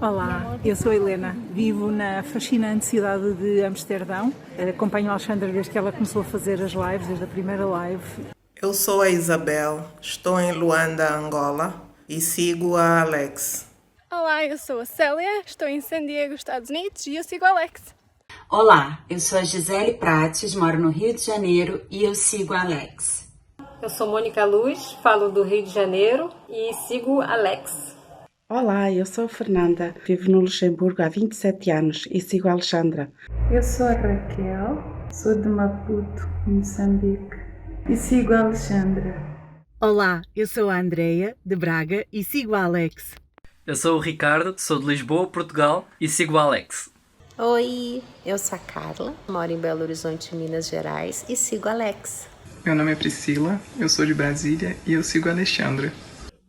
Olá, eu sou a Helena, vivo na fascinante cidade de Amsterdão. Acompanho a Alexandra desde que ela começou a fazer as lives, desde a primeira live. Eu sou a Isabel, estou em Luanda, Angola e sigo a Alex. Olá, eu sou a Célia, estou em San Diego, Estados Unidos e eu sigo a Alex. Olá, eu sou a Gisele Prates, moro no Rio de Janeiro e eu sigo a Alex. Eu sou Mônica Luz, falo do Rio de Janeiro e sigo a Alex. Olá, eu sou a Fernanda, vivo no Luxemburgo há 27 anos e sigo a Alexandra. Eu sou a Raquel, sou de Maputo, Moçambique e sigo a Alexandra. Olá, eu sou a Andreia, de Braga e sigo a Alex. Eu sou o Ricardo, sou de Lisboa, Portugal e sigo a Alex. Oi, eu sou a Carla, moro em Belo Horizonte, Minas Gerais e sigo a Alex. Meu nome é Priscila, eu sou de Brasília e eu sigo a Alexandra.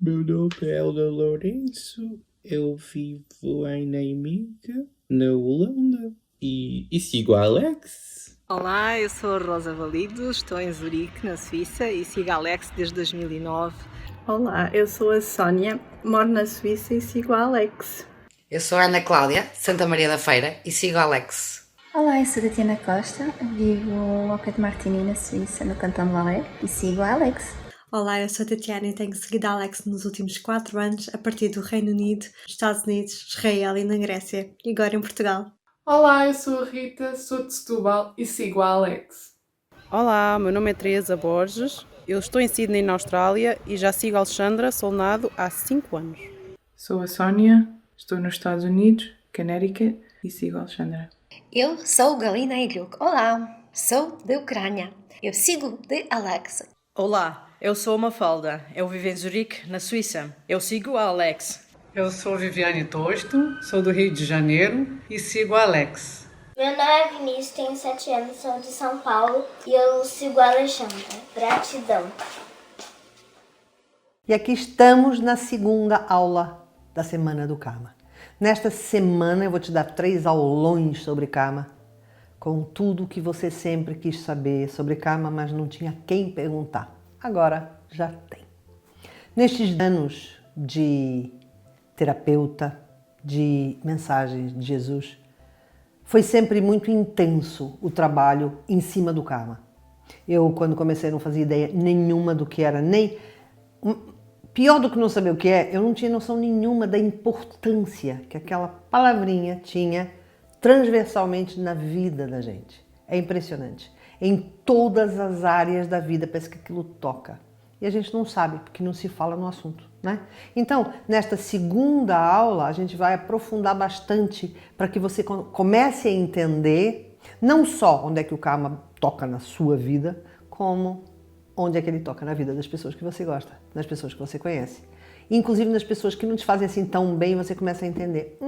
Meu nome é Helder Lourenço, eu vivo em Nijmegen, na Holanda, e sigo a Alex. Olá, eu sou a Rosa Valido, estou em Zurique, na Suíça, e sigo a Alex desde 2009. Olá, eu sou a Sónia, moro na Suíça e sigo a Alex. Eu sou a Ana Cláudia, Santa Maria da Feira, e sigo a Alex. Olá, eu sou a Tatiana Costa, vivo ao pé de Martigny, na Suíça, no cantão de Valais, e sigo a Alex. Olá, eu sou a Tatiana e tenho seguido a Alex nos últimos 4 anos, a partir do Reino Unido, Estados Unidos, Israel e na Grécia, e agora em Portugal. Olá, eu sou a Rita, sou de Setúbal e sigo a Alex. Olá, meu nome é Teresa Borges, eu estou em Sydney, na Austrália, e já sigo a Alexandra Solnado há 5 anos. Sou a Sónia, estou nos Estados Unidos, Connecticut, e sigo a Alexandra. Eu sou Galina Ilyuk, olá, sou da Ucrânia, eu sigo de Alex. Olá, eu sou a Mafalda, eu vivo em Zurique, na Suíça, eu sigo a Alex. Eu sou Viviane Tosto, sou do Rio de Janeiro e sigo a Alex. Meu nome é Vinícius, tenho 7 anos, sou de São Paulo e eu sigo a Alexandra. Gratidão. E aqui estamos na segunda aula da Semana do Karma. Nesta semana eu vou te dar 3 aulões sobre Karma, com tudo que você sempre quis saber sobre Karma, mas não tinha quem perguntar. Agora já tem. Nestes anos de terapeuta, de mensagens de Jesus, foi sempre muito intenso o trabalho em cima do Karma. Eu, quando comecei, não fazia ideia nenhuma do que era, nem... Pior do que não saber o que é, eu não tinha noção nenhuma da importância que aquela palavrinha tinha transversalmente na vida da gente. É impressionante. Em todas as áreas da vida, parece que aquilo toca. E a gente não sabe, porque não se fala no assunto, né? Então, nesta segunda aula, a gente vai aprofundar bastante para que você comece a entender não só onde é que o Karma toca na sua vida, como onde é que ele toca na vida das pessoas que você gosta, das pessoas que você conhece. Inclusive nas pessoas que não te fazem assim tão bem, você começa a entender.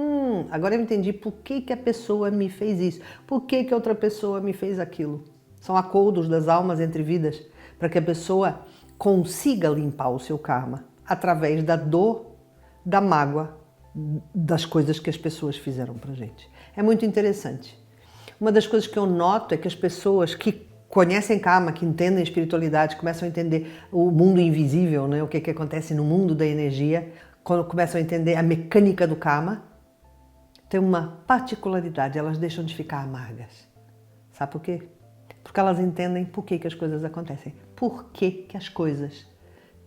Agora eu entendi por que a pessoa me fez isso, por que a outra pessoa me fez aquilo. São acordos das almas entre vidas para que a pessoa consiga limpar o seu karma através da dor, da mágoa, das coisas que as pessoas fizeram pra gente. É muito interessante. Uma das coisas que eu noto é que as pessoas que conhecem karma, que entendem espiritualidade, começam a entender o mundo invisível, né? O que acontece no mundo da energia, quando começam a entender a mecânica do karma, tem uma particularidade, elas deixam de ficar amargas. Sabe por quê? Porque elas entendem por que as coisas acontecem. Por que as coisas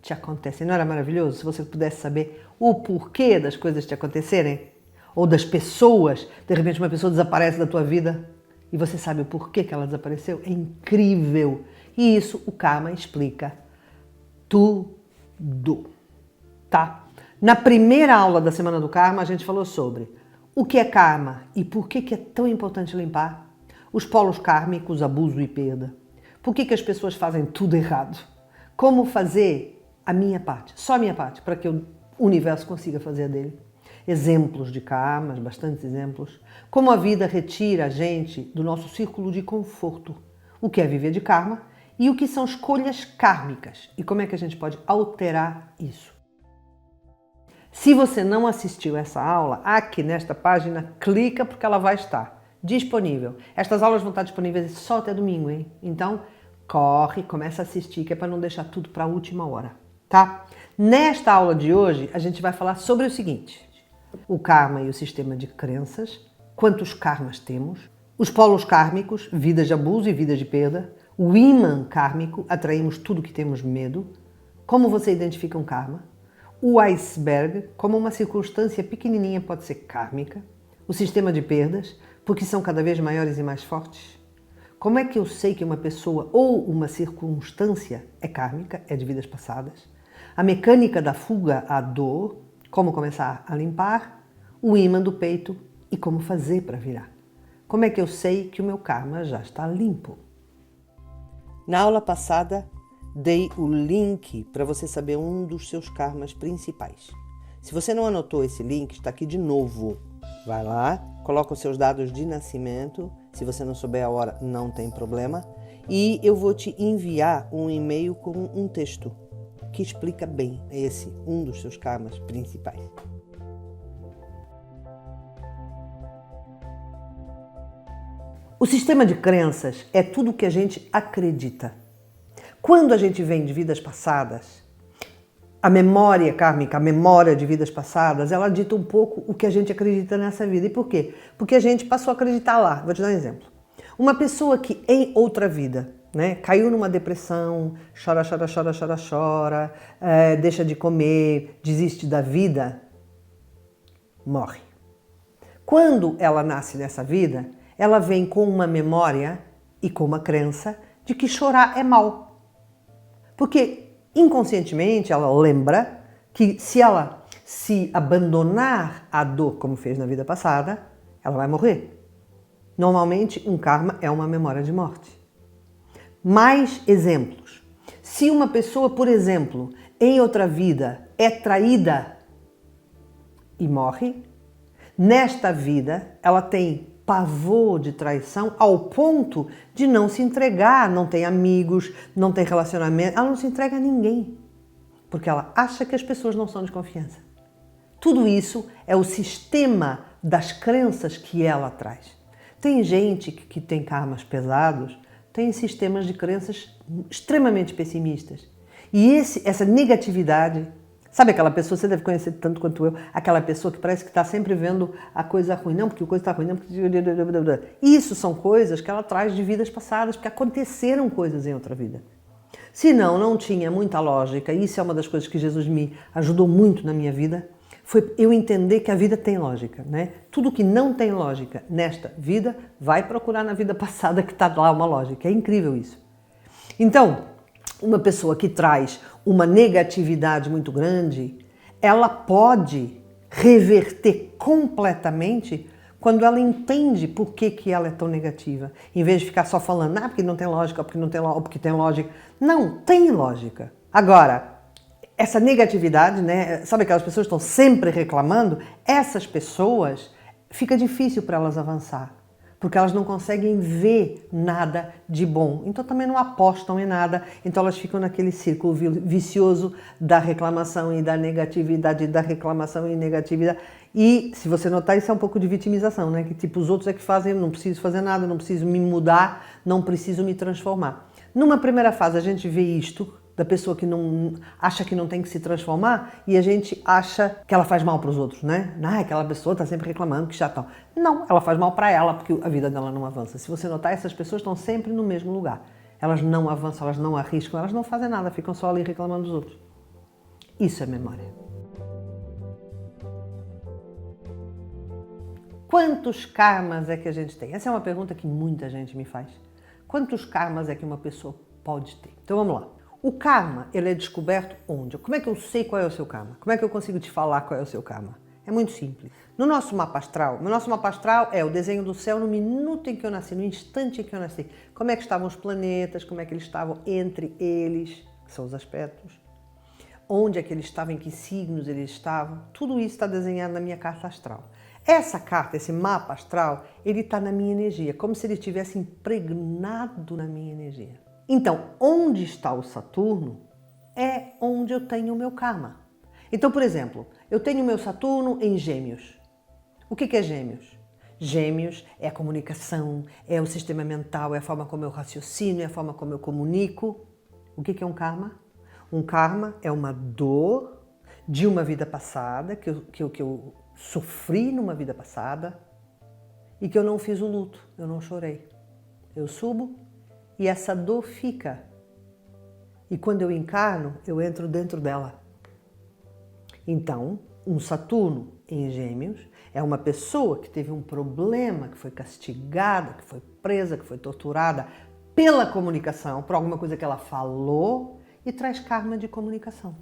te acontecem. Não era maravilhoso se você pudesse saber o porquê das coisas te acontecerem? Ou das pessoas, de repente uma pessoa desaparece da tua vida e você sabe o porquê que ela desapareceu? É incrível! E isso o Karma explica tudo, tá? Na primeira aula da Semana do Karma, a gente falou sobre o que é Karma e por que é tão importante limpar, os polos kármicos, abuso e perda, por que as pessoas fazem tudo errado, como fazer a minha parte, só a minha parte, para que o universo consiga fazer a dele. Exemplos de karmas, bastantes exemplos. Como a vida retira a gente do nosso círculo de conforto. O que é viver de karma e o que são escolhas kármicas. E como é que a gente pode alterar isso. Se você não assistiu essa aula, aqui nesta página, clica porque ela vai estar disponível. Estas aulas vão estar disponíveis só até domingo, hein? Então, corre, começa a assistir, que é para não deixar tudo para a última hora, tá? Nesta aula de hoje, a gente vai falar sobre o seguinte. o karma e o sistema de crenças, quantos karmas temos, os polos kármicos, vidas de abuso e vidas de perda, o ímã kármico, atraímos tudo que temos medo, como você identifica um karma, o iceberg, como uma circunstância pequenininha pode ser kármica, o sistema de perdas, porque são cada vez maiores e mais fortes. Como é que eu sei que uma pessoa ou uma circunstância é kármica, é de vidas passadas? A mecânica da fuga à dor, como começar a limpar, o ímã do peito e como fazer para virar. Como é que eu sei que o meu karma já está limpo? Na aula passada, dei o link para você saber um dos seus karmas principais. Se você não anotou esse link, está aqui de novo. Vai lá, coloca os seus dados de nascimento. Se você não souber a hora, não tem problema. E eu vou te enviar um e-mail com um texto que explica bem esse, um dos seus karmas principais. O sistema de crenças é tudo o que a gente acredita. Quando a gente vem de vidas passadas, a memória kármica, a memória de vidas passadas, ela dita um pouco o que a gente acredita nessa vida. E por quê? Porque a gente passou a acreditar lá. Vou te dar um exemplo. Uma pessoa que em outra vida, caiu numa depressão, chora, deixa de comer, desiste da vida, morre. Quando ela nasce nessa vida, ela vem com uma memória e com uma crença de que chorar é mal. Porque inconscientemente ela lembra que se ela se abandonar à dor como fez na vida passada, ela vai morrer. Normalmente um karma é uma memória de morte. Mais exemplos. Se uma pessoa, por exemplo, em outra vida é traída e morre, nesta vida ela tem pavor de traição ao ponto de não se entregar, não tem amigos, não tem relacionamento, ela não se entrega a ninguém, porque ela acha que as pessoas não são de confiança. Tudo isso é o sistema das crenças que ela traz. Tem gente que tem karmas pesados, tem sistemas de crenças extremamente pessimistas. E essa negatividade, sabe aquela pessoa, você deve conhecer tanto quanto eu, aquela pessoa que parece que está sempre vendo a coisa ruim, não, porque a coisa está ruim, não, porque... Isso são coisas que ela traz de vidas passadas, porque aconteceram coisas em outra vida. Se não tinha muita lógica, e isso é uma das coisas que Jesus me ajudou muito na minha vida, foi eu entender que a vida tem lógica, Tudo que não tem lógica nesta vida, vai procurar na vida passada que está lá uma lógica. É incrível isso. Então, uma pessoa que traz uma negatividade muito grande, ela pode reverter completamente quando ela entende por que ela é tão negativa. Em vez de ficar só falando, porque não tem lógica, porque não tem lógica, porque tem lógica. Não, tem lógica. Agora, essa negatividade, sabe aquelas pessoas que estão sempre reclamando? Essas pessoas, fica difícil para elas avançar, porque elas não conseguem ver nada de bom. Então também não apostam em nada, então elas ficam naquele círculo vicioso da reclamação e da negatividade, da reclamação e negatividade. E se você notar, isso é um pouco de vitimização, Que tipo, os outros é que fazem, não preciso fazer nada, não preciso me mudar, não preciso me transformar. Numa primeira fase a gente vê isto, da pessoa que não acha que não tem que se transformar e a gente acha que ela faz mal para os outros, aquela pessoa está sempre reclamando, que chatão. Não, ela faz mal para ela porque a vida dela não avança. Se você notar, essas pessoas estão sempre no mesmo lugar. Elas não avançam, elas não arriscam, elas não fazem nada, ficam só ali reclamando dos outros. Isso é memória. Quantos karmas é que a gente tem? Essa é uma pergunta que muita gente me faz. Quantos karmas é que uma pessoa pode ter? Então vamos lá. O karma, ele é descoberto onde? Como é que eu sei qual é o seu karma? Como é que eu consigo te falar qual é o seu karma? É muito simples. No nosso mapa astral, é o desenho do céu no minuto em que eu nasci, no instante em que eu nasci. Como é que estavam os planetas, como é que eles estavam entre eles, que são os aspectos. Onde é que eles estavam, em que signos eles estavam. Tudo isso está desenhado na minha carta astral. Essa carta, esse mapa astral, ele está na minha energia, como se ele estivesse impregnado na minha energia. Então, onde está o Saturno é onde eu tenho o meu karma. Então, por exemplo, eu tenho o meu Saturno em Gêmeos. O que é Gêmeos? Gêmeos é a comunicação, é o sistema mental, é a forma como eu raciocino, é a forma como eu comunico. O que é um karma? Um karma é uma dor de uma vida passada que eu sofri numa vida passada e que eu não fiz o luto, eu não chorei. Eu subo e essa dor fica. E quando eu encarno, eu entro dentro dela. Então, um Saturno em Gêmeos é uma pessoa que teve um problema, que foi castigada, que foi presa, que foi torturada pela comunicação, por alguma coisa que ela falou e traz karma de comunicação.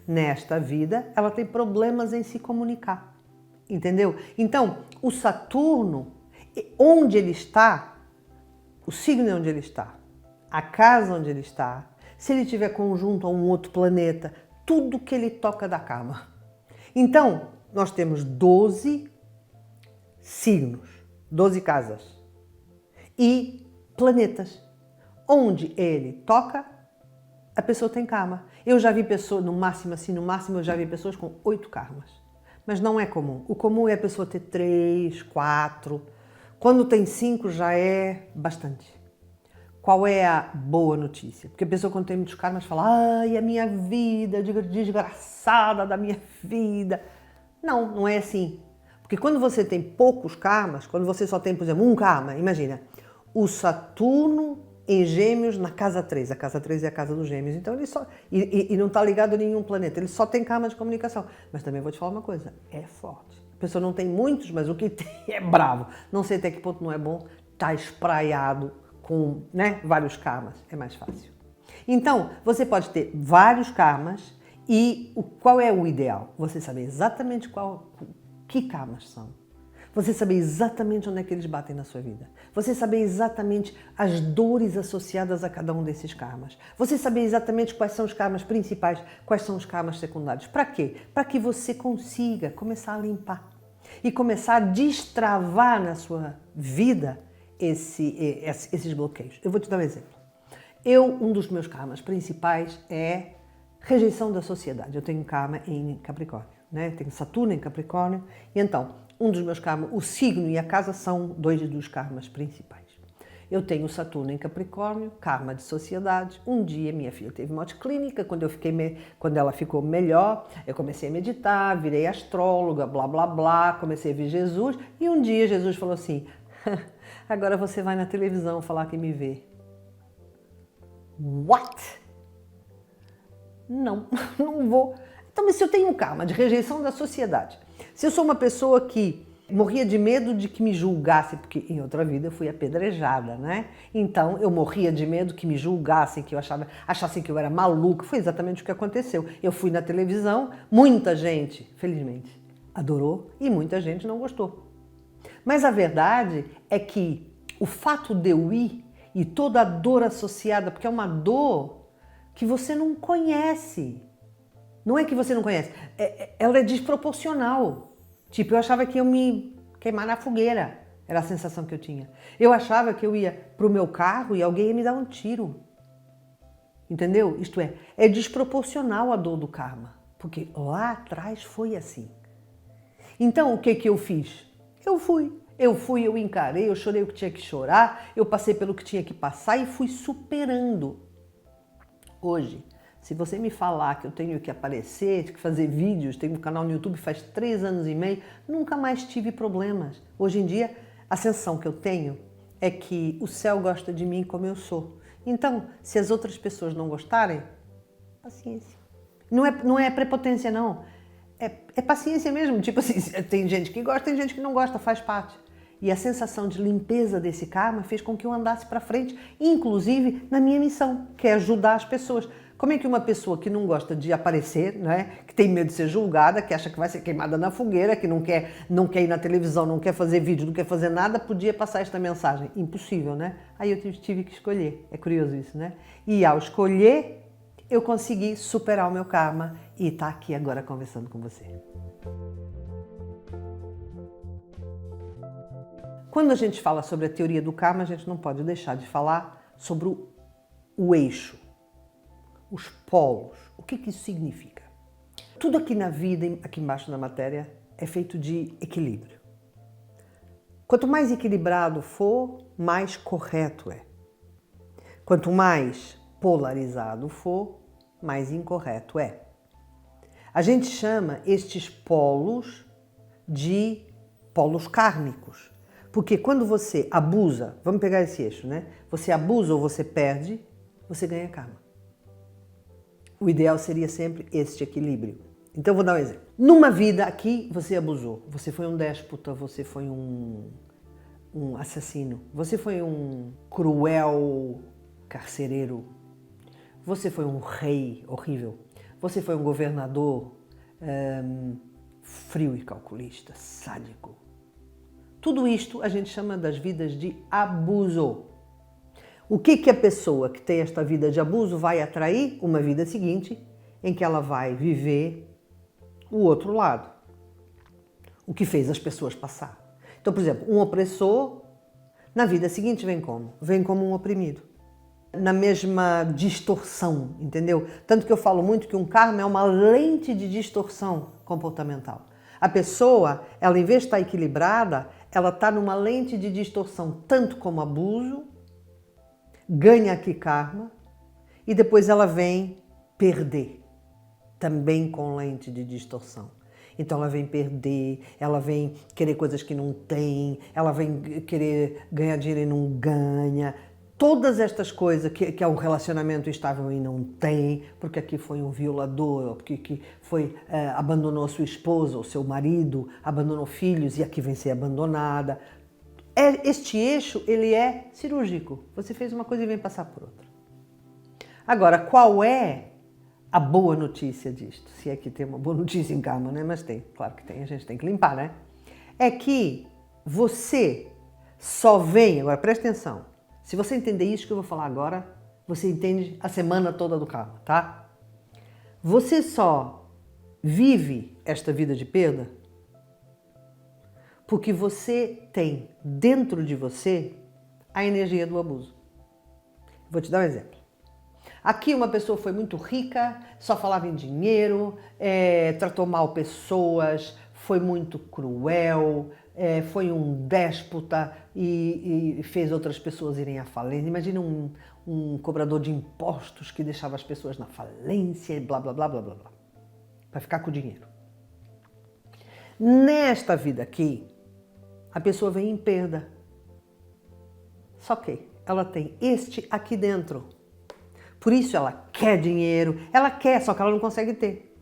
Nesta vida, ela tem problemas em se comunicar. Entendeu? Então, o Saturno, onde ele está, o signo onde ele está, a casa onde ele está, se ele estiver conjunto a um outro planeta, tudo que ele toca dá karma. Então, nós temos 12 signos, 12 casas e planetas. Onde ele toca, a pessoa tem karma. Eu já vi pessoas, no máximo eu já vi pessoas com 8 karmas. Mas não é comum. O comum é a pessoa ter 3, 4. Quando tem 5 já é bastante. Qual é a boa notícia? Porque a pessoa quando tem muitos karmas fala, ai, a minha vida, desgraçada da minha vida. Não, não é assim. Porque quando você tem poucos karmas, quando você só tem, por exemplo, um karma, imagina, o Saturno em Gêmeos na casa 3. A casa 3 é a casa dos Gêmeos. Então ele só... E não está ligado a nenhum planeta. Ele só tem karma de comunicação. Mas também vou te falar uma coisa. É forte. A pessoa não tem muitos, mas o que tem é bravo. Não sei até que ponto não é bom. Está espraiado com, né, vários karmas. É mais fácil. Então, você pode ter vários karmas e qual é o ideal? Você saber exatamente que karmas são. Você saber exatamente onde é que eles batem na sua vida. Você saber exatamente as dores associadas a cada um desses karmas. Você saber exatamente quais são os karmas principais, quais são os karmas secundários. Para quê? Para que você consiga começar a limpar e começar a destravar na sua vida esses bloqueios. Eu vou te dar um exemplo. Um dos meus karmas principais é rejeição da sociedade. Eu tenho karma em Capricórnio, né? Tenho Saturno em Capricórnio e então um dos meus karmas, o signo e a casa são 2 dos karmas principais. Eu tenho Saturno em Capricórnio, karma de sociedade. Um dia minha filha teve morte clínica, quando ela ficou melhor, eu comecei a meditar, virei astróloga, blá blá blá, comecei a ver Jesus e um dia Jesus falou assim, agora você vai na televisão falar que me vê. What? Não, não vou. Então, mas se eu tenho um karma de rejeição da sociedade, se eu sou uma pessoa que morria de medo de que me julgassem, porque em outra vida eu fui apedrejada, né? Então eu morria de medo que me julgassem, que achassem que eu era maluca. Foi exatamente o que aconteceu. Eu fui na televisão, muita gente, felizmente, adorou e muita gente não gostou. Mas a verdade é que o fato de eu ir e toda a dor associada, porque é uma dor que você não conhece. Não é que você não conhece, ela é desproporcional. Tipo, eu achava que ia me queimar na fogueira, era a sensação que eu tinha. Eu achava que eu ia pro meu carro e alguém ia me dar um tiro. Entendeu? Isto é desproporcional a dor do karma, porque lá atrás foi assim. Então, o que eu fiz? Eu encarei, eu chorei o que tinha que chorar, eu passei pelo que tinha que passar e fui superando. Hoje, se você me falar que eu tenho que aparecer, que fazer vídeos, tenho um canal no YouTube faz 3 anos e meio, nunca mais tive problemas. Hoje em dia, a sensação que eu tenho é que o céu gosta de mim como eu sou. Então, se as outras pessoas não gostarem, paciência. Não é prepotência, não. É paciência mesmo. Tipo assim, tem gente que gosta, tem gente que não gosta, faz parte. E a sensação de limpeza desse karma fez com que eu andasse para frente, inclusive na minha missão, que é ajudar as pessoas. Como é que uma pessoa que não gosta de aparecer, né, que tem medo de ser julgada, que acha que vai ser queimada na fogueira, que não quer ir na televisão, não quer fazer vídeo, não quer fazer nada, podia passar esta mensagem? Impossível, né? Aí eu tive que escolher. É curioso isso, né? E ao escolher, eu consegui superar o meu karma e estar aqui agora conversando com você. Quando a gente fala sobre a teoria do karma, a gente não pode deixar de falar sobre o eixo, os polos. O que isso significa? Tudo aqui na vida, aqui embaixo na matéria, é feito de equilíbrio. Quanto mais equilibrado for, mais correto é. Quanto mais polarizado for, mais incorreto é. A gente chama estes polos de polos kármicos. Porque quando você abusa, vamos pegar esse eixo, né? Você abusa ou você perde, você ganha karma. O ideal seria sempre este equilíbrio. Então, eu vou dar um exemplo. Numa vida aqui, você abusou. Você foi um déspota, você foi um assassino, você foi um cruel carcereiro, você foi um rei horrível, você foi um governador frio e calculista, sádico. Tudo isto a gente chama das vidas de abuso. O que a pessoa que tem esta vida de abuso vai atrair? Uma vida seguinte em que ela vai viver o outro lado. O que fez as pessoas passar. Então, por exemplo, um opressor, na vida seguinte vem como? Vem como um oprimido. Na mesma distorção, entendeu? Tanto que eu falo muito que um karma é uma lente de distorção comportamental. A pessoa, ela em vez de estar equilibrada, ela está numa lente de distorção, tanto como abuso, ganha aqui karma, e depois ela vem perder, também com lente de distorção. Então ela vem perder, ela vem querer coisas que não tem, ela vem querer ganhar dinheiro e não ganha. Todas estas coisas que é um relacionamento estável e não tem, porque aqui foi um violador, ou porque foi, abandonou a sua esposa, ou seu marido, abandonou filhos e aqui vem ser abandonada. Este eixo, ele é cirúrgico. Você fez uma coisa e vem passar por outra. Agora, qual é a boa notícia disto? Se é que tem uma boa notícia em karma, né? Mas tem, claro que tem, a gente tem que limpar, né? É que você só vem, agora presta atenção, se você entender isso que eu vou falar agora, você entende a semana toda do karma, tá? Você só vive esta vida de perda porque você tem dentro de você a energia do abuso. Vou te dar um exemplo. Aqui uma pessoa foi muito rica, só falava em dinheiro, tratou mal pessoas, foi muito cruel, foi um déspota e fez outras pessoas irem à falência. Imagina um cobrador de impostos que deixava as pessoas na falência e blá, blá, blá, blá, blá, blá, para ficar com o dinheiro. Nesta vida aqui, a pessoa vem em perda. Só que ela tem este aqui dentro. Por isso ela quer dinheiro, ela quer, só que ela não consegue ter.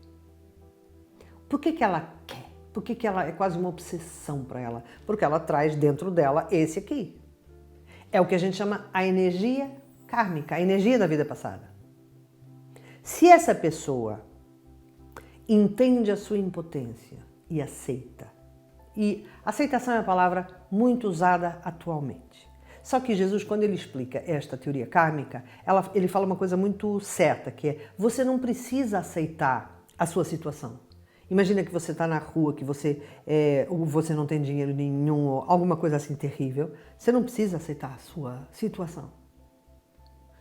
Por que ela quer? Por que ela é quase uma obsessão para ela? Porque ela traz dentro dela esse aqui. É o que a gente chama a energia kármica, a energia da vida passada. Se essa pessoa entende a sua impotência e aceita, e aceitação é uma palavra muito usada atualmente. Só que Jesus, quando ele explica esta teoria kármica, ele fala uma coisa muito certa, que é: você não precisa aceitar a sua situação. Imagina que você está na rua, que você não tem dinheiro nenhum, ou alguma coisa assim terrível. Você não precisa aceitar a sua situação.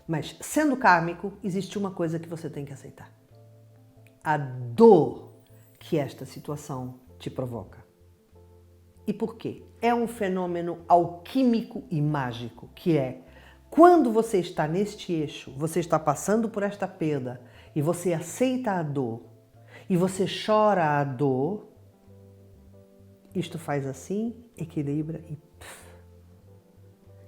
Mas, sendo kármico, existe uma coisa que você tem que aceitar: a dor que esta situação te provoca. E por quê? É um fenômeno alquímico e mágico, que é: quando você está neste eixo, você está passando por esta perda e você aceita a dor e você chora a dor, isto faz assim, equilibra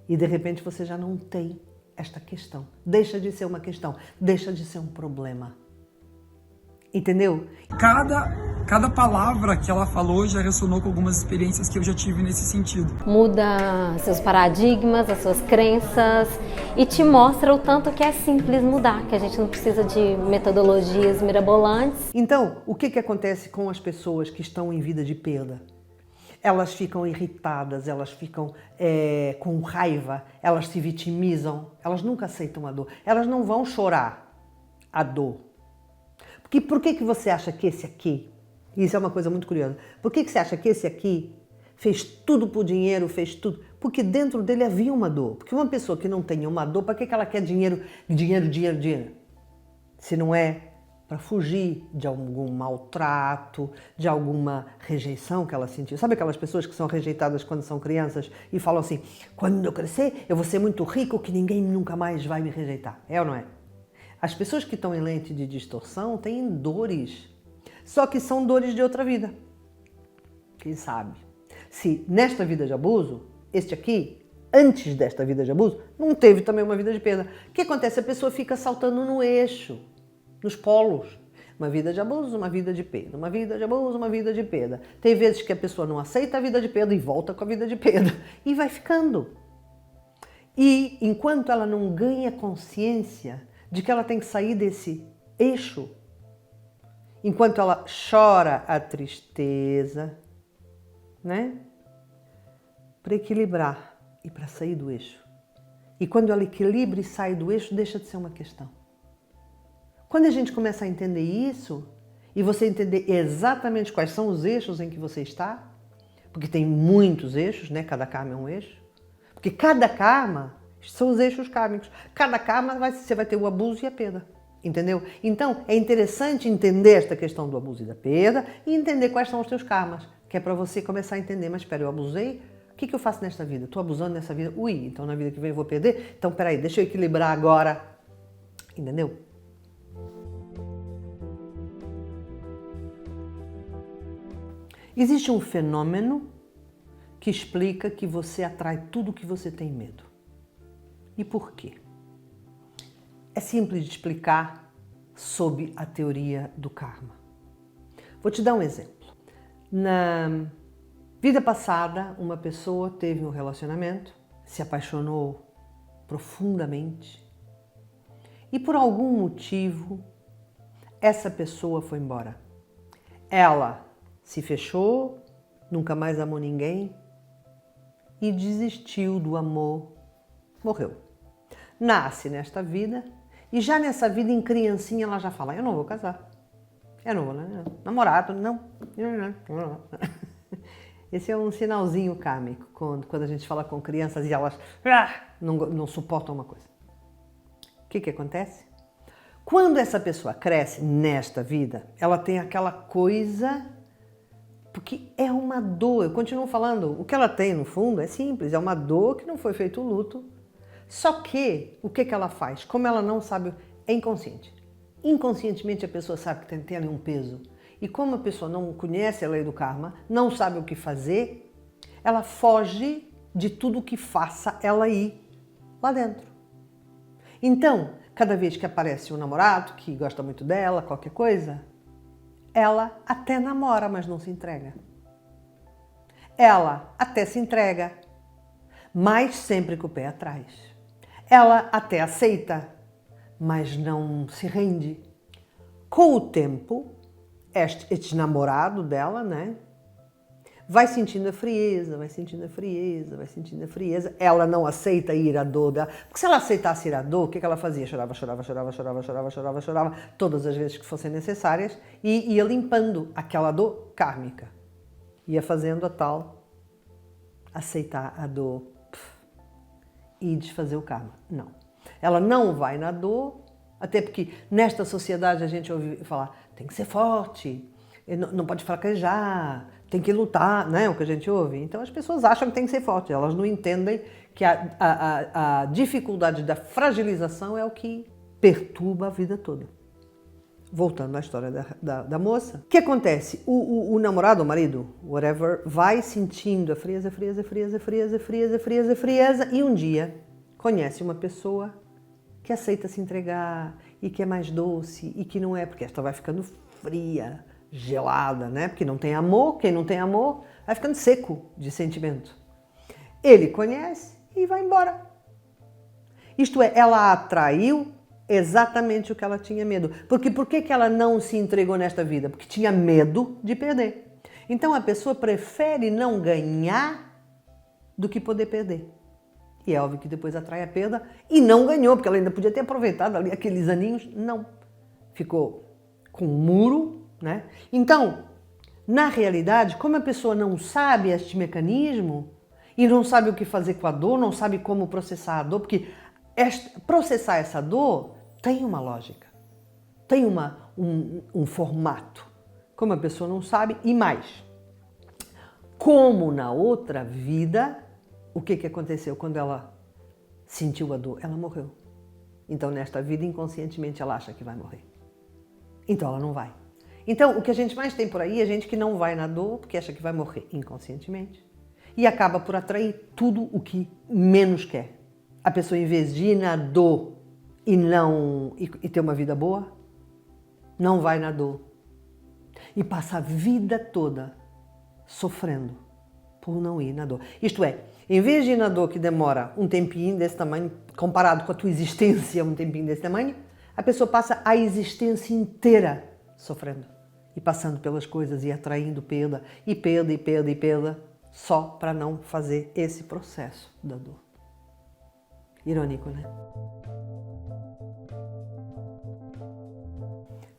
e de repente você já não tem esta questão. Deixa de ser uma questão, deixa de ser um problema. Entendeu? Cada palavra que ela falou já ressonou com algumas experiências que eu já tive nesse sentido. Muda seus paradigmas, as suas crenças e te mostra o tanto que é simples mudar, que a gente não precisa de metodologias mirabolantes. Então, o que acontece com as pessoas que estão em vida de perda? Elas ficam irritadas, elas ficam com raiva, elas se vitimizam, elas nunca aceitam a dor, elas não vão chorar a dor. Por que você acha que esse aqui, isso é uma coisa muito curiosa, por que você acha que esse aqui fez tudo por dinheiro, fez tudo? Porque dentro dele havia uma dor. Porque uma pessoa que não tem uma dor, para que ela quer dinheiro? Se não é para fugir de algum maltrato, de alguma rejeição que ela sentiu. Sabe aquelas pessoas que são rejeitadas quando são crianças e falam assim: quando eu crescer, eu vou ser muito rico que ninguém nunca mais vai me rejeitar. É ou não é? As pessoas que estão em lente de distorção têm dores, só que são dores de outra vida. Quem sabe? Se nesta vida de abuso, este aqui, antes desta vida de abuso, não teve também uma vida de perda. O que acontece? A pessoa fica saltando no eixo, nos polos. Uma vida de abuso, uma vida de perda. Uma vida de abuso, uma vida de perda. Tem vezes que a pessoa não aceita a vida de perda e volta com a vida de perda. E vai ficando. E enquanto ela não ganha consciência de que ela tem que sair desse eixo, enquanto ela chora a tristeza, né? Para equilibrar e para sair do eixo. E quando ela equilibra e sai do eixo, deixa de ser uma questão. Quando a gente começa a entender isso, e você entender exatamente quais são os eixos em que você está, porque tem muitos eixos, né? Cada karma é um eixo. Porque cada karma são os eixos kármicos. Cada karma você vai ter o abuso e a perda. Entendeu? Então, é interessante entender esta questão do abuso e da perda e entender quais são os teus karmas, que é para você começar a entender, mas espera, eu abusei? O que eu faço nesta vida? Estou abusando nessa vida? Ui, então na vida que vem eu vou perder? Então, peraí, deixa eu equilibrar agora. Entendeu? Existe um fenômeno que explica que você atrai tudo que você tem medo. E por quê? É simples de explicar sob a teoria do karma. Vou te dar um exemplo. Na vida passada, uma pessoa teve um relacionamento, se apaixonou profundamente e por algum motivo essa pessoa foi embora. Ela se fechou, nunca mais amou ninguém e desistiu do amor, morreu. Nasce nesta vida e já nessa vida, em criancinha, ela já fala, eu não vou casar, eu não vou namorado, não. Esse é um sinalzinho kármico, quando a gente fala com crianças e elas não suportam uma coisa. O que acontece? Quando essa pessoa cresce nesta vida, ela tem aquela coisa... Porque é uma dor, eu continuo falando, o que ela tem no fundo é simples, é uma dor que não foi feito luto. Só que, o que ela faz? Como ela não sabe, é inconsciente. Inconscientemente a pessoa sabe que tem ali um peso. E como a pessoa não conhece a lei do karma, não sabe o que fazer, ela foge de tudo que faça ela ir lá dentro. Então, cada vez que aparece um namorado que gosta muito dela, qualquer coisa, ela até namora, mas não se entrega. Ela até se entrega, mas sempre com o pé atrás. Ela até aceita, mas não se rende. Com o tempo, este namorado dela, né, vai sentindo a frieza, vai sentindo a frieza, vai sentindo a frieza. Ela não aceita ir à dor dela. Porque se ela aceitasse ir à dor, o que ela fazia? Chorava, chorava, chorava, chorava, chorava, chorava, chorava, todas as vezes que fossem necessárias e ia limpando aquela dor kármica. Ia fazendo a tal aceitar a dor e desfazer o karma. Não. Ela não vai na dor, até porque nesta sociedade a gente ouve falar, tem que ser forte, não pode fraquejar, tem que lutar, né? O que a gente ouve. Então as pessoas acham que tem que ser forte, elas não entendem que a dificuldade da fragilização é o que perturba a vida toda. Voltando à história da moça, o que acontece? O namorado, o marido, whatever, vai sentindo a frieza, frieza, frieza, frieza, frieza, frieza, frieza, e um dia conhece uma pessoa que aceita se entregar e que é mais doce e que não é, porque esta vai ficando fria, gelada, né? Porque não tem amor, quem não tem amor vai ficando seco de sentimento. Ele conhece e vai embora. Isto é, ela atraiu exatamente o que ela tinha medo. Porque por que ela não se entregou nesta vida? Porque tinha medo de perder. Então a pessoa prefere não ganhar do que poder perder. E é óbvio que depois atrai a perda e não ganhou, porque ela ainda podia ter aproveitado ali aqueles aninhos. Não. Ficou com um muro, né? Então, na realidade, como a pessoa não sabe este mecanismo e não sabe o que fazer com a dor, não sabe como processar a dor, porque processar essa dor tem uma lógica, tem um formato. Como a pessoa não sabe, e mais, como na outra vida, o que aconteceu quando ela sentiu a dor? Ela morreu. Então, nesta vida, inconscientemente, ela acha que vai morrer. Então, ela não vai. Então, o que a gente mais tem por aí é gente que não vai na dor porque acha que vai morrer inconscientemente e acaba por atrair tudo o que menos quer. A pessoa, em vez de ir na dor e ter uma vida boa, não vai na dor e passa a vida toda sofrendo por não ir na dor. Isto é, em vez de ir na dor que demora um tempinho desse tamanho, comparado com a tua existência um tempinho desse tamanho, a pessoa passa a existência inteira sofrendo e passando pelas coisas e atraindo perda, e perda, e perda, e perda, só para não fazer esse processo da dor. Irônico, né?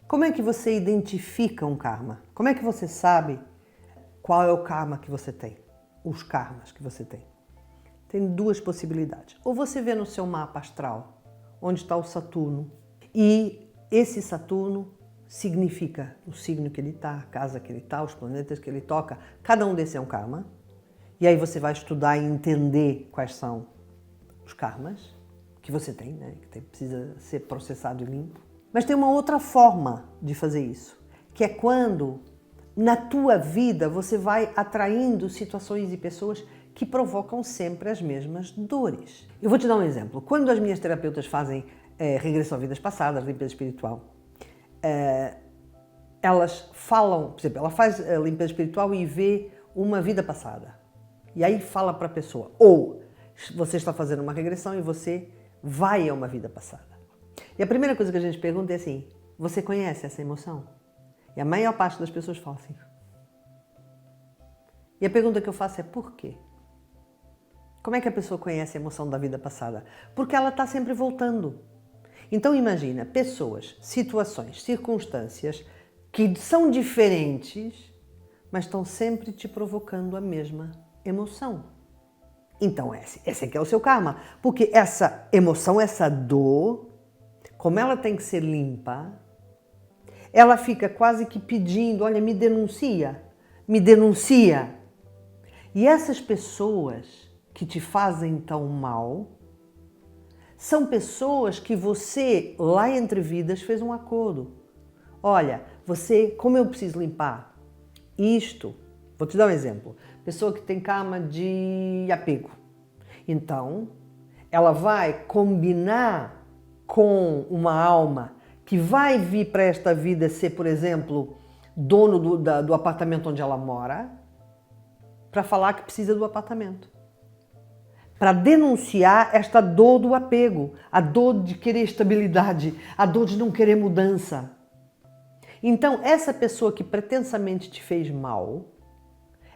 Como é que você identifica um karma? Como é que você sabe qual é o karma que você tem? Os karmas que você tem? Tem duas possibilidades. Ou você vê no seu mapa astral onde está o Saturno e esse Saturno significa o signo que ele está, a casa que ele está, os planetas que ele toca. Cada um desses é um karma. E aí você vai estudar e entender quais são os karmas que você tem, né? Que precisa ser processado e limpo. Mas tem uma outra forma de fazer isso, que é quando na tua vida você vai atraindo situações e pessoas que provocam sempre as mesmas dores. Eu vou te dar um exemplo. Quando as minhas terapeutas fazem regressão a vidas passadas, limpeza espiritual, elas falam, por exemplo, ela faz a limpeza espiritual e vê uma vida passada. E aí fala para a pessoa, ou você está fazendo uma regressão e você vai a uma vida passada. E a primeira coisa que a gente pergunta é assim, você conhece essa emoção? E a maior parte das pessoas fala assim. E a pergunta que eu faço é por quê? Como é que a pessoa conhece a emoção da vida passada? Porque ela está sempre voltando. Então imagina pessoas, situações, circunstâncias que são diferentes, mas estão sempre te provocando a mesma emoção. Então esse aqui é o seu karma, porque essa emoção, essa dor, como ela tem que ser limpa, ela fica quase que pedindo, olha, me denuncia, me denuncia. E essas pessoas que te fazem tão mal, são pessoas que você, lá entre vidas, fez um acordo. Olha, como eu preciso limpar isto? Vou te dar um exemplo. Pessoa que tem karma de apego. Então, ela vai combinar com uma alma que vai vir para esta vida ser, por exemplo, dono do apartamento onde ela mora, para falar que precisa do apartamento. Para denunciar esta dor do apego, a dor de querer estabilidade, a dor de não querer mudança. Então, essa pessoa que pretensamente te fez mal,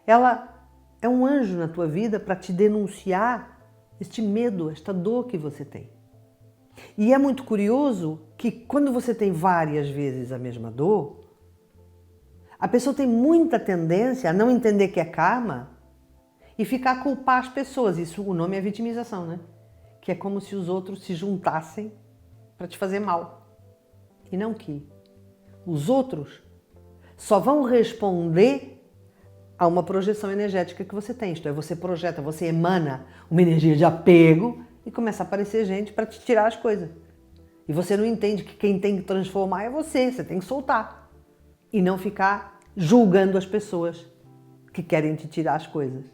ela é um anjo na tua vida para te denunciar este medo, esta dor que você tem. E é muito curioso que quando você tem várias vezes a mesma dor, a pessoa tem muita tendência a não entender que é karma e ficar a culpar as pessoas. Isso, o nome é vitimização, né? Que é como se os outros se juntassem para te fazer mal. E não que os outros só vão responder a uma projeção energética que você tem. Isto é, você projeta, você emana uma energia de apego e começa a aparecer gente para te tirar as coisas. E você não entende que quem tem que transformar é você tem que soltar. E não ficar julgando as pessoas que querem te tirar as coisas.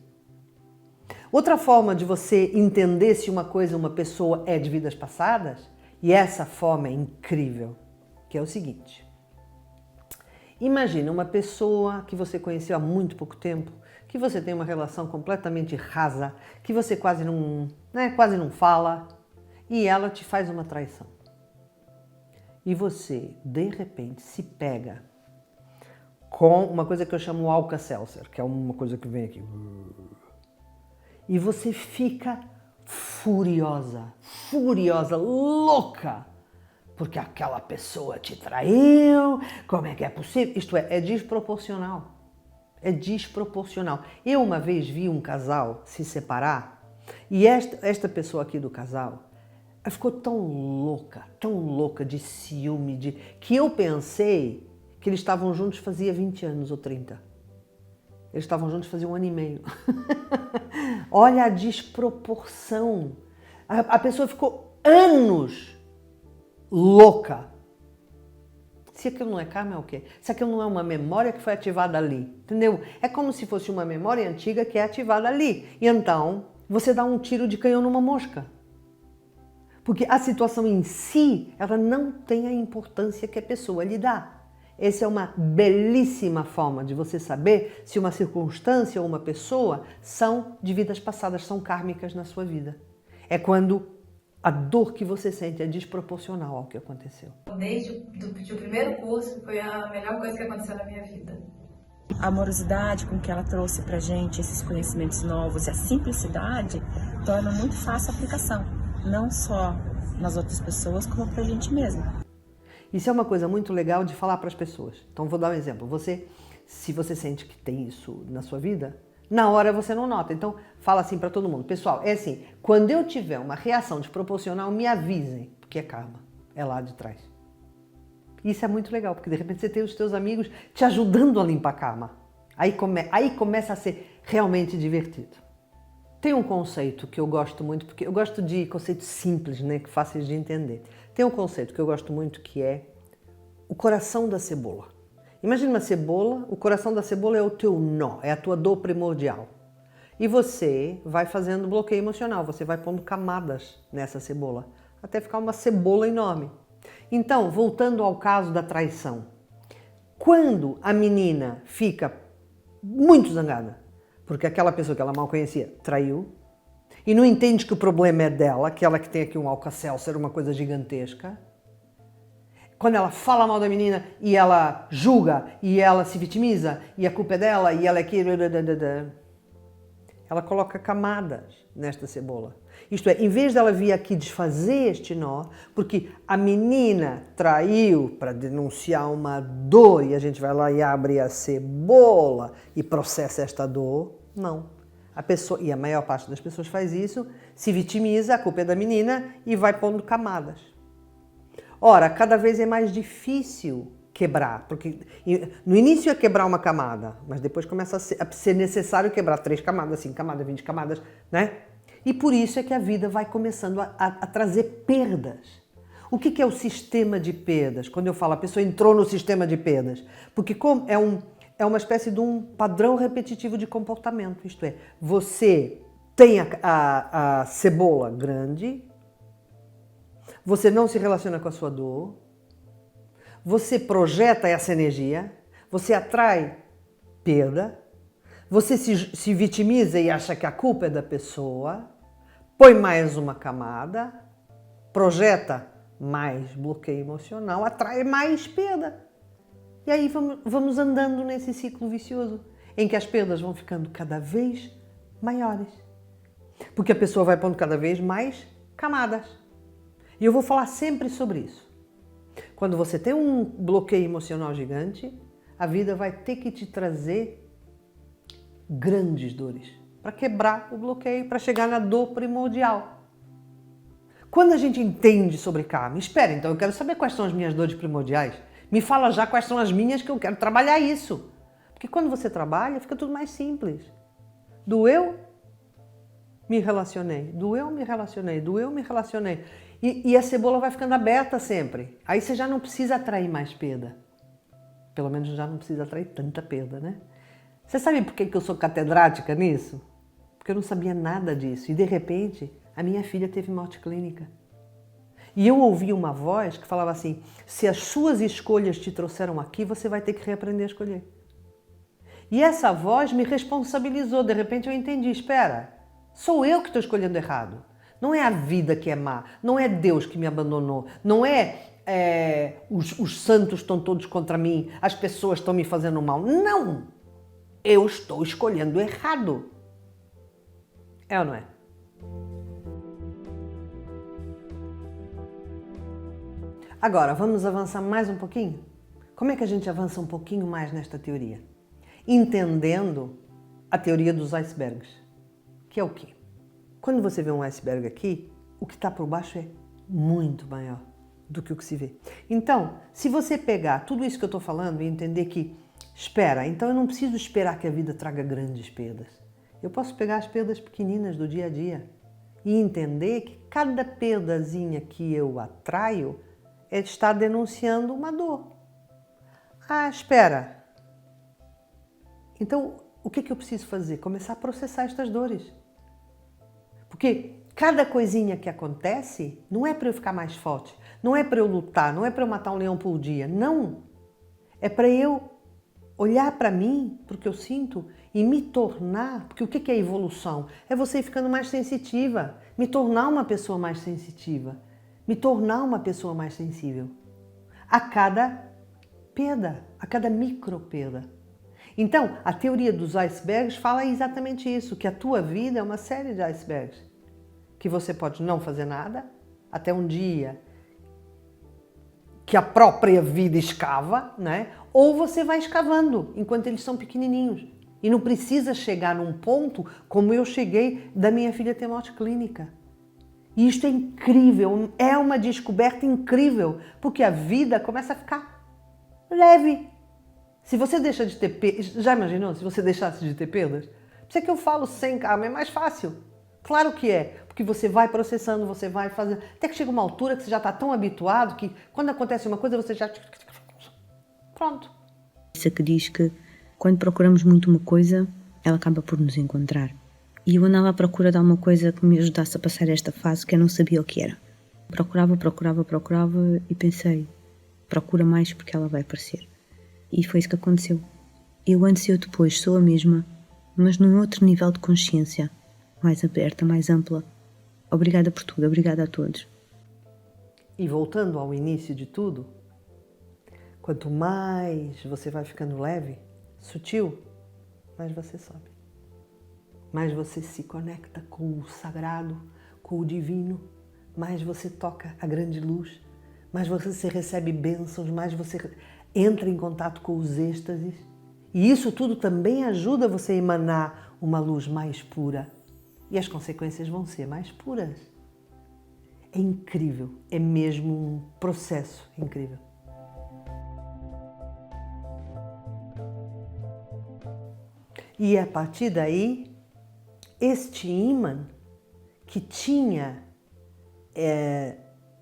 Outra forma de você entender se uma coisa, uma pessoa é de vidas passadas, e essa forma é incrível, que é o seguinte. Imagina uma pessoa que você conheceu há muito pouco tempo, que você tem uma relação completamente rasa, que você quase não fala, e ela te faz uma traição. E você, de repente, se pega com uma coisa que eu chamo Alka-Seltzer, que é uma coisa que vem aqui. E você fica furiosa, louca, porque aquela pessoa te traiu, como é que é possível? Isto é desproporcional. É desproporcional. Eu uma vez vi um casal se separar e esta pessoa aqui do casal ficou tão louca de ciúme, que eu pensei que eles estavam juntos fazia 20 anos ou 30. Eles estavam juntos fazia 1 ano e meio. Olha a desproporção. A pessoa ficou anos louca, Se aquilo não é karma, é o quê? Se aquilo não é uma memória que foi ativada ali, entendeu? É como se fosse uma memória antiga que é ativada ali. E então, você dá um tiro de canhão numa mosca. Porque a situação em si, ela não tem a importância que a pessoa lhe dá. Essa é uma belíssima forma de você saber se uma circunstância ou uma pessoa são de vidas passadas, são kármicas na sua vida. É quando a dor que você sente é desproporcional ao que aconteceu. Desde o primeiro curso foi a melhor coisa que aconteceu na minha vida. A amorosidade com que ela trouxe pra gente, esses conhecimentos novos e a simplicidade, torna muito fácil a aplicação. Não só nas outras pessoas, como pra gente mesmo. Isso é uma coisa muito legal de falar para as pessoas. Então vou dar um exemplo. Se você sente que tem isso na sua vida, na hora você não nota. Então fala assim para todo mundo. Pessoal, é assim, quando eu tiver uma reação desproporcional, me avisem, porque é karma, é lá de trás. Isso é muito legal, porque de repente você tem os teus amigos te ajudando a limpar karma. Aí começa a ser realmente divertido. Tem um conceito que eu gosto muito, porque eu gosto de conceitos simples, né, que fáceis de entender. Tem um conceito que eu gosto muito que é o coração da cebola. Imagina uma cebola, o coração da cebola é o teu nó, é a tua dor primordial. E você vai fazendo bloqueio emocional, você vai pondo camadas nessa cebola, até ficar uma cebola enorme. Então, voltando ao caso da traição. Quando a menina fica muito zangada, porque aquela pessoa que ela mal conhecia traiu, e não entende que o problema é dela, que ela que tem aqui um Alka-Seltzer, uma coisa gigantesca. Quando ela fala mal da menina e ela julga, e ela se vitimiza, e a culpa é dela, e ela é que... Ela coloca camadas nesta cebola. Isto é, em vez dela vir aqui desfazer este nó, porque a menina traiu para denunciar uma dor, e a gente vai lá e abre a cebola e processa esta dor, não. A pessoa, e a maior parte das pessoas faz isso, se vitimiza, a culpa é da menina e vai pondo camadas. Ora, cada vez é mais difícil quebrar, porque no início é quebrar uma camada, mas depois começa a ser necessário quebrar 3 camadas, 5 camadas, 20 camadas, né? E por isso é que a vida vai começando a trazer perdas. O que é o sistema de perdas? Quando eu falo a pessoa entrou no sistema de perdas, porque como é uma espécie de um padrão repetitivo de comportamento, isto é, você tem a cebola grande, você não se relaciona com a sua dor, você projeta essa energia, você atrai perda, você se vitimiza e acha que a culpa é da pessoa, põe mais uma camada, projeta mais bloqueio emocional, atrai mais perda. E aí vamos andando nesse ciclo vicioso, em que as perdas vão ficando cada vez maiores. Porque a pessoa vai pondo cada vez mais camadas. E eu vou falar sempre sobre isso. Quando você tem um bloqueio emocional gigante, a vida vai ter que te trazer grandes dores para quebrar o bloqueio, para chegar na dor primordial. Quando a gente entende sobre karma, espera, então eu quero saber quais são as minhas dores primordiais. Me fala já quais são as minhas que eu quero trabalhar isso. Porque quando você trabalha, fica tudo mais simples. Doeu, me relacionei. Doeu, me relacionei. Doeu, me relacionei. E a cebola vai ficando aberta sempre. Aí você já não precisa atrair mais perda. Pelo menos já não precisa atrair tanta perda, né? Você sabe por que eu sou catedrática nisso? Porque eu não sabia nada disso. E de repente, a minha filha teve morte clínica. E eu ouvi uma voz que falava assim, se as suas escolhas te trouxeram aqui, você vai ter que reaprender a escolher. E essa voz me responsabilizou, de repente eu entendi, espera, sou eu que estou escolhendo errado. Não é a vida que é má, não é Deus que me abandonou, não os santos estão todos contra mim, as pessoas estão me fazendo mal. Não! Eu estou escolhendo errado. É ou não é? Agora, vamos avançar mais um pouquinho? Como é que a gente avança um pouquinho mais nesta teoria? Entendendo a teoria dos icebergs, que é o quê? Quando você vê um iceberg aqui, o que está por baixo é muito maior do que o que se vê. Então, se você pegar tudo isso que eu estou falando e entender que, espera, então eu não preciso esperar que a vida traga grandes perdas. Eu posso pegar as perdas pequeninas do dia a dia e entender que cada perdazinha que eu atraio está denunciando uma dor. Ah, espera. Então, o que eu preciso fazer? Começar a processar estas dores. Porque cada coisinha que acontece não é para eu ficar mais forte, não é para eu lutar, não é para eu matar um leão por dia, não. É para eu olhar para mim, para o que eu sinto e me tornar, porque o que é evolução? É você ir ficando mais sensitiva, me tornar uma pessoa mais sensitiva, me tornar uma pessoa mais sensível. A cada perda, a cada micro perda. Então, a teoria dos icebergs fala exatamente isso, que a tua vida é uma série de icebergs, que você pode não fazer nada, até um dia que a própria vida escava, né? Ou você vai escavando enquanto eles são pequenininhos. E não precisa chegar num ponto como eu cheguei da minha filha ter morte clínica. E isto é incrível, é uma descoberta incrível, porque a vida começa a ficar leve. Se você deixa de ter perdas, já imaginou se você deixasse de ter perdas? Por isso é que eu falo sem calma, é mais fácil. Claro que é, porque você vai processando, você vai fazendo, até que chega uma altura que você já está tão habituado que quando acontece uma coisa você já... Pronto. Isso é que diz que quando procuramos muito uma coisa, ela acaba por nos encontrar. E eu andava à procura de alguma coisa que me ajudasse a passar esta fase que eu não sabia o que era. Procurava e pensei, procura mais porque ela vai aparecer. E foi isso que aconteceu. Eu antes e eu depois sou a mesma, mas num outro nível de consciência, mais aberta, mais ampla. Obrigada por tudo, obrigada a todos. E voltando ao início de tudo, quanto mais você vai ficando leve, sutil, mais você sobe. Mais você se conecta com o sagrado, com o divino, mais você toca a grande luz, mais você recebe bênçãos, mais você entra em contato com os êxtases. E isso tudo também ajuda você a emanar uma luz mais pura. E as consequências vão ser mais puras. É incrível, é mesmo um processo incrível. E a partir daí, este ímã que tinha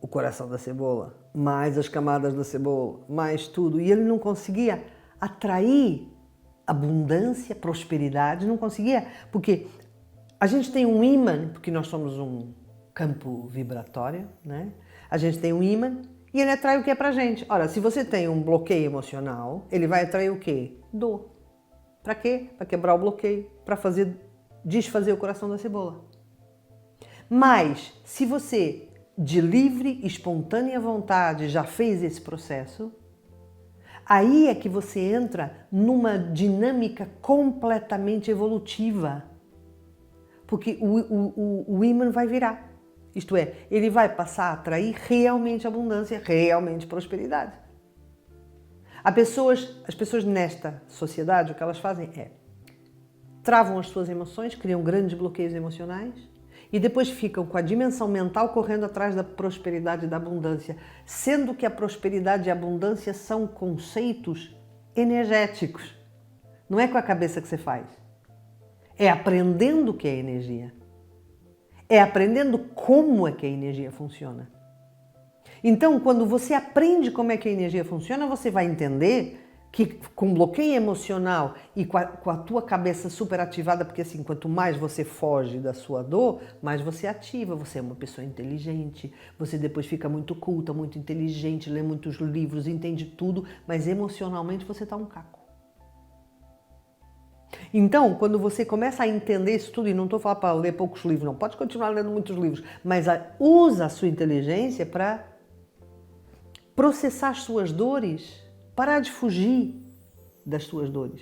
o coração da cebola, mais as camadas da cebola, mais tudo, e ele não conseguia atrair abundância, prosperidade, não conseguia, porque a gente tem um ímã, porque nós somos um campo vibratório, né? A gente tem um ímã e ele atrai o que é pra gente. Ora, se você tem um bloqueio emocional, ele vai atrair o quê? Dor. Pra quê? Pra quebrar o bloqueio, pra desfazer o coração da cebola. Mas, se você, de livre, espontânea vontade, já fez esse processo, aí é que você entra numa dinâmica completamente evolutiva. Porque o ímã vai virar. Isto é, ele vai passar a atrair realmente abundância, realmente prosperidade. As pessoas nesta sociedade, o que elas fazem é travam as suas emoções, criam grandes bloqueios emocionais e depois ficam com a dimensão mental correndo atrás da prosperidade e da abundância, sendo que a prosperidade e a abundância são conceitos energéticos. Não é com a cabeça que você faz. É aprendendo o que é energia. É aprendendo como é que a energia funciona. Então, quando você aprende como é que a energia funciona, você vai entender que com bloqueio emocional e com a tua cabeça super ativada, porque assim, quanto mais você foge da sua dor, mais você ativa, você é uma pessoa inteligente, você depois fica muito culta, muito inteligente, lê muitos livros, entende tudo, mas emocionalmente você está um caco. Então, quando você começa a entender isso tudo, e não estou falando para ler poucos livros, não, pode continuar lendo muitos livros, mas usa a sua inteligência para processar as suas dores, parar de fugir das suas dores,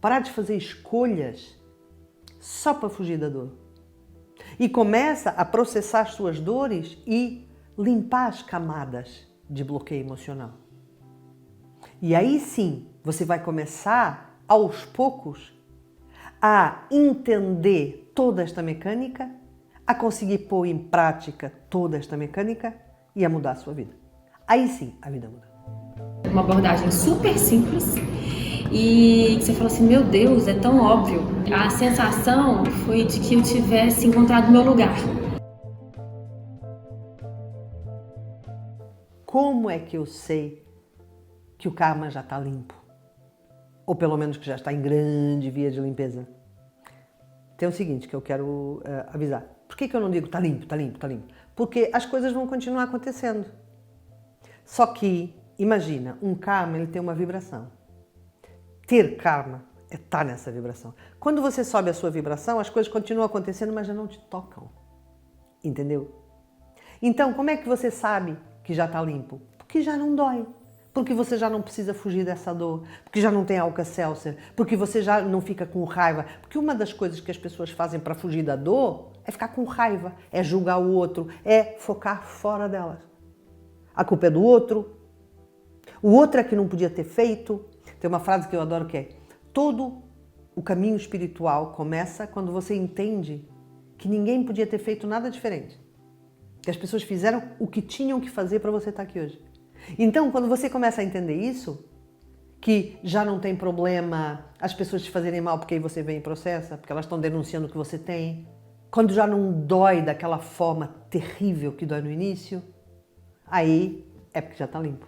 parar de fazer escolhas só para fugir da dor. E começa a processar as suas dores e limpar as camadas de bloqueio emocional. E aí sim, você vai começar, aos poucos, a entender toda esta mecânica, a conseguir pôr em prática toda esta mecânica e a mudar a sua vida. Aí sim, a vida muda. Uma abordagem super simples e você falou assim, meu Deus, é tão óbvio. A sensação foi de que eu tivesse encontrado o meu lugar. Como é que eu sei que o karma já está limpo. Ou pelo menos que já está em grande via de limpeza. Tem o seguinte que eu quero avisar. Por que eu não digo tá limpo, tá limpo, tá limpo? Porque as coisas vão continuar acontecendo. Só que, imagina, um karma ele tem uma vibração. Ter karma é estar nessa vibração. Quando você sobe a sua vibração, as coisas continuam acontecendo, mas já não te tocam. Entendeu? Então, como é que você sabe que já está limpo? Porque já não dói. Porque você já não precisa fugir dessa dor. Porque já não tem Alka-Seltzer. Porque você já não fica com raiva. Porque uma das coisas que as pessoas fazem para fugir da dor é ficar com raiva, é julgar o outro, é focar fora delas. A culpa é do outro. O outro é que não podia ter feito. Tem uma frase que eu adoro que é: todo o caminho espiritual começa quando você entende que ninguém podia ter feito nada diferente. Que as pessoas fizeram o que tinham que fazer para você estar aqui hoje. Então, quando você começa a entender isso, que já não tem problema as pessoas te fazerem mal porque aí você vem e processa, porque elas estão denunciando o que você tem, quando já não dói daquela forma terrível que dói no início, aí é porque já está limpo.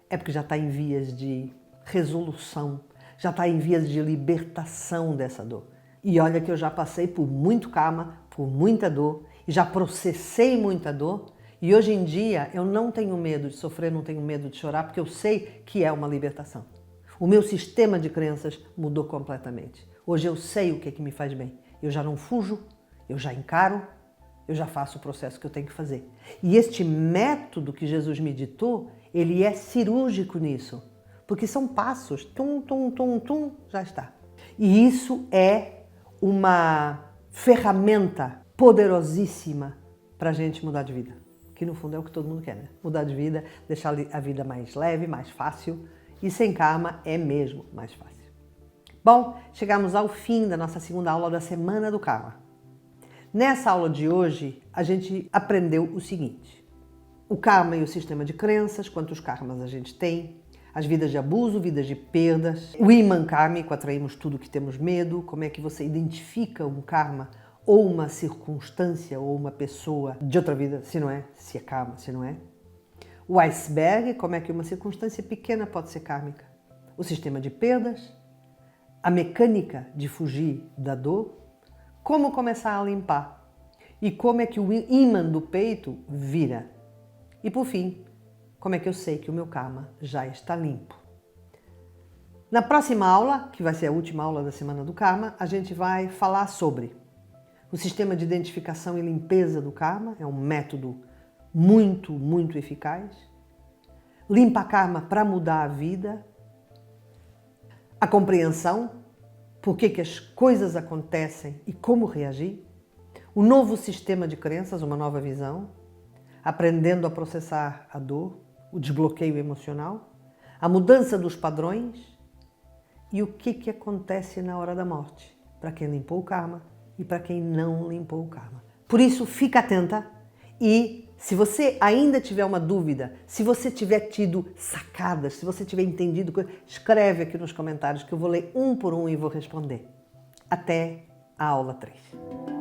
É porque já está em vias de resolução, já está em vias de libertação dessa dor. E olha que eu já passei por muito karma, por muita dor, e já processei muita dor, e hoje em dia eu não tenho medo de sofrer, não tenho medo de chorar, porque eu sei que é uma libertação. O meu sistema de crenças mudou completamente. Hoje eu sei o que é que me faz bem. Eu já não fujo, eu já encaro, eu já faço o processo que eu tenho que fazer. E este método que Jesus me ditou, ele é cirúrgico nisso, porque são passos, tum, tum, tum, tum, já está. E isso é uma ferramenta poderosíssima para a gente mudar de vida. Que no fundo é o que todo mundo quer, né? Mudar de vida, deixar a vida mais leve, mais fácil. E sem karma é mesmo mais fácil. Bom, chegamos ao fim da nossa segunda aula da Semana do Karma. Nessa aula de hoje, a gente aprendeu o seguinte: o karma e o sistema de crenças, quantos karmas a gente tem, as vidas de abuso, vidas de perdas, o imã kármico, atraímos tudo que temos medo, como é que você identifica um karma ou uma circunstância ou uma pessoa de outra vida, se não é, se é karma, se não é. O iceberg, como é que uma circunstância pequena pode ser kármica. O sistema de perdas, a mecânica de fugir da dor, como começar a limpar e como é que o ímã do peito vira. E por fim, como é que eu sei que o meu karma já está limpo. Na próxima aula, que vai ser a última aula da Semana do Karma, a gente vai falar sobre o sistema de identificação e limpeza do karma, é um método muito, muito eficaz. Limpa karma para mudar a vida. A compreensão, por que as coisas acontecem e como reagir. O novo sistema de crenças, uma nova visão. Aprendendo a processar a dor, o desbloqueio emocional. A mudança dos padrões. E o que acontece na hora da morte, para quem limpou o karma e para quem não limpou o karma. Por isso, fica atenta e se você ainda tiver uma dúvida, se você tiver tido sacadas, se você tiver entendido, escreve aqui nos comentários que eu vou ler um por um e vou responder. Até a aula 3.